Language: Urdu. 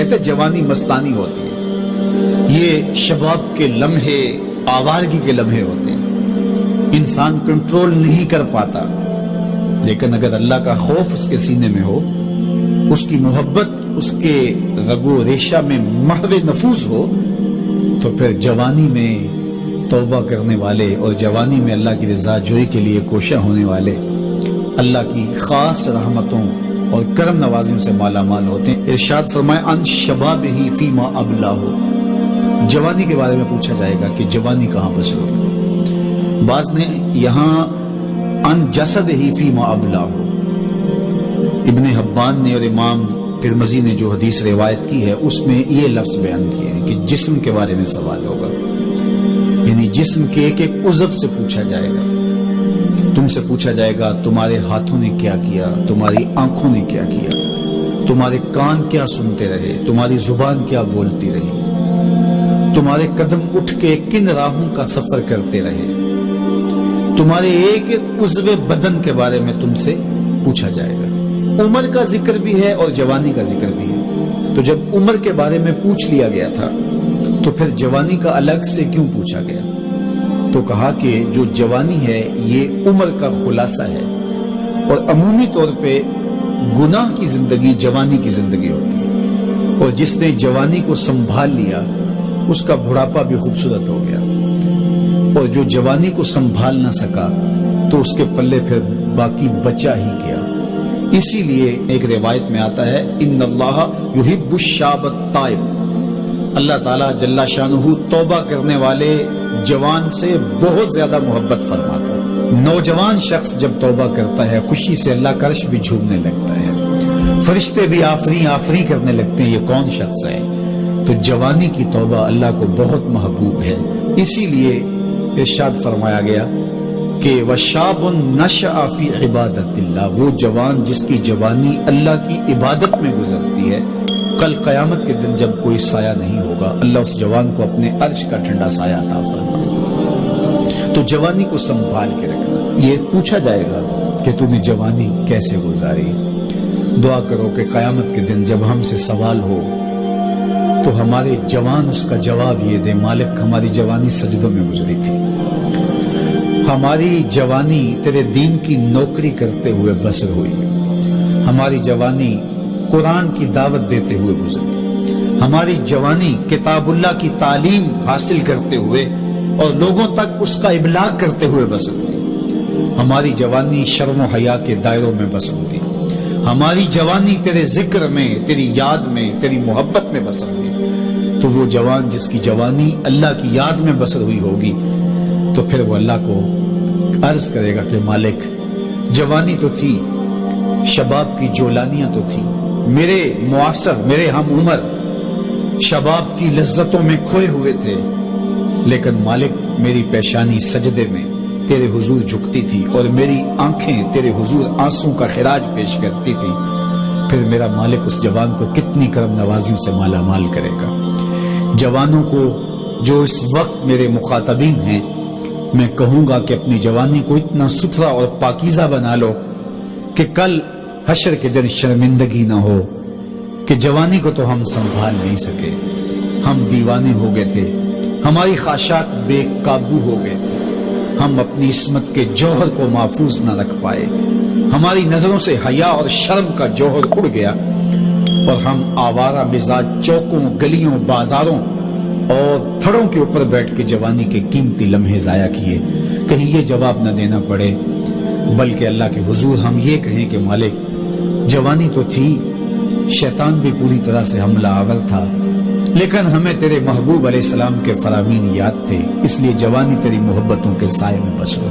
کہتے جوانی مستانی ہوتی ہے، یہ شباب کے لمحے آوارگی کے لمحے ہوتے ہیں، انسان کنٹرول نہیں کر پاتا، لیکن اگر اللہ کا خوف اس کے سینے میں ہو، اس کی محبت اس کے رگ و ریشہ میں محو نفوذ ہو، تو پھر جوانی میں توبہ کرنے والے اور جوانی میں اللہ کی رضا جوئی کے لیے کوشاں ہونے والے اللہ کی خاص رحمتوں اور کرم نوازیوں سے مالا مال ہوتے ہیں۔ ارشاد فرمائے ان شبابہ فیما ابلاہ، جوانی کے بارے میں پوچھا جائے گا کہ جوانی کہاں بسر ہو۔ بعض نے یہاں ان جسدہ فیما ابلاہ، ابن حبان نے اور امام ترمذی نے جو حدیث روایت کی ہے اس میں یہ لفظ بیان کیے ہیں کہ جسم کے بارے میں سوال ہوگا، یعنی جسم کے ایک ایک عضو سے پوچھا جائے گا۔ تم سے پوچھا جائے گا تمہارے ہاتھوں نے کیا کیا، تمہاری آنکھوں نے کیا کیا، تمہارے کان کیا سنتے رہے، تمہاری زبان کیا بولتی رہی، تمہارے قدم اٹھ کے کن راہوں کا سفر کرتے رہے، تمہارے ایک ایک عضو بدن کے بارے میں تم سے پوچھا جائے گا۔ عمر کا ذکر بھی ہے اور جوانی کا ذکر بھی ہے، تو جب عمر کے بارے میں پوچھ لیا گیا تھا تو پھر جوانی کا الگ سے کیوں پوچھا گیا؟ تو کہا کہ جو جوانی ہے یہ عمر کا خلاصہ ہے، اور عمومی طور پہ گناہ کی زندگی جوانی کی زندگی ہوتی ہے، اور جس نے جوانی کو سنبھال لیا اس کا بڑھاپا بھی خوبصورت ہو گیا، اور جو جوانی کو سنبھال نہ سکا تو اس کے پلے پھر باقی بچا ہی گیا۔ اسی لیے ایک روایت میں آتا ہے ان اللہ یحب الشاب التائب، اللہ تعالیٰ جل شانہ توبہ کرنے والے جوان سے بہت زیادہ محبت فرماتا ہے۔ نوجوان شخص جب توبہ کرتا ہے خوشی سے اللہ کا عرش بھی جھومنے لگتا ہے، فرشتے بھی آفریں آفریں کرنے لگتے ہیں، یہ کون شخص ہے؟ تو جوانی کی توبہ اللہ کو بہت محبوب ہے۔ اسی لیے ارشاد فرمایا گیا کہ وَشَابٌ نَشَأَ فِي عِبَادَةِ اللَّهِ، وہ جوان جس کی جوانی اللہ کی عبادت میں گزرتی ہے، کل قیامت کے دن جب کوئی سایہ نہیں ہوگا اللہ اس جوان کو اپنے عرش کا ٹھنڈا سایہ عطا فرمائے گا۔ تو جوانی کو سنبھال کے رکھنا، یہ پوچھا جائے گا کہ تو نے جوانی کیسے گزاری۔ دعا کرو کہ قیامت کے دن جب ہم سے سوال ہو تو ہمارے جوان اس کا جواب یہ دے مالک ہماری جوانی سجدوں میں گزری تھی، ہماری جوانی تیرے دین کی نوکری کرتے ہوئے بسر ہوئی، ہماری جوانی قرآن کی دعوت دیتے ہوئے گزری، ہماری جوانی کتاب اللہ کی تعلیم حاصل کرتے ہوئے اور لوگوں تک اس کا ابلاغ کرتے ہوئے بسر ہوئی، ہماری جوانی شرم و حیا کے دائروں میں بسر ہوئی، ہماری جوانی تیرے ذکر میں، تیری یاد میں، تیری محبت میں بسر ہوئی۔ تو وہ جوان جس کی جوانی اللہ کی یاد میں بسر ہوئی ہوگی تو پھر وہ اللہ کو عرض کرے گا کہ مالک جوانی تو تھی، شباب کی جولانیاں تو تھی، میرے معاصر میرے ہم عمر شباب کی لذتوں میں کھوئے ہوئے تھے، لیکن مالک میری پیشانی سجدے میں تیرے حضور جھکتی تھی اور میری آنکھیں تیرے حضور آنسوں کا خراج پیش کرتی تھی، پھر میرا مالک اس جوان کو کتنی کرم نوازیوں سے مالا مال کرے گا۔ جوانوں کو جو اس وقت میرے مخاطبین ہیں میں کہوں گا کہ اپنی جوانی کو اتنا ستھرا اور پاکیزہ بنا لو کہ کل حشر کے دن شرمندگی نہ ہو کہ جوانی کو تو ہم سنبھال نہیں سکے، ہم دیوانے ہو گئے تھے، ہماری خواہشات بے قابو ہو گئے تھے، ہم اپنی عصمت کے جوہر کو محفوظ نہ رکھ پائے، ہماری نظروں سے حیا اور شرم کا جوہر اڑ گیا اور ہم آوارہ مزاج چوکوں گلیوں بازاروں اور تھڑوں کے اوپر بیٹھ کے جوانی کے قیمتی لمحے ضائع کیے۔ کہیں یہ جواب نہ دینا پڑے بلکہ اللہ کے حضور ہم یہ کہیں کہ مالک جوانی تو تھی، شیطان بھی پوری طرح سے حملہ آور تھا، لیکن ہمیں تیرے محبوب علیہ السلام کے فرامین یاد تھے، اس لیے جوانی تیری محبتوں کے سائے میں بسو۔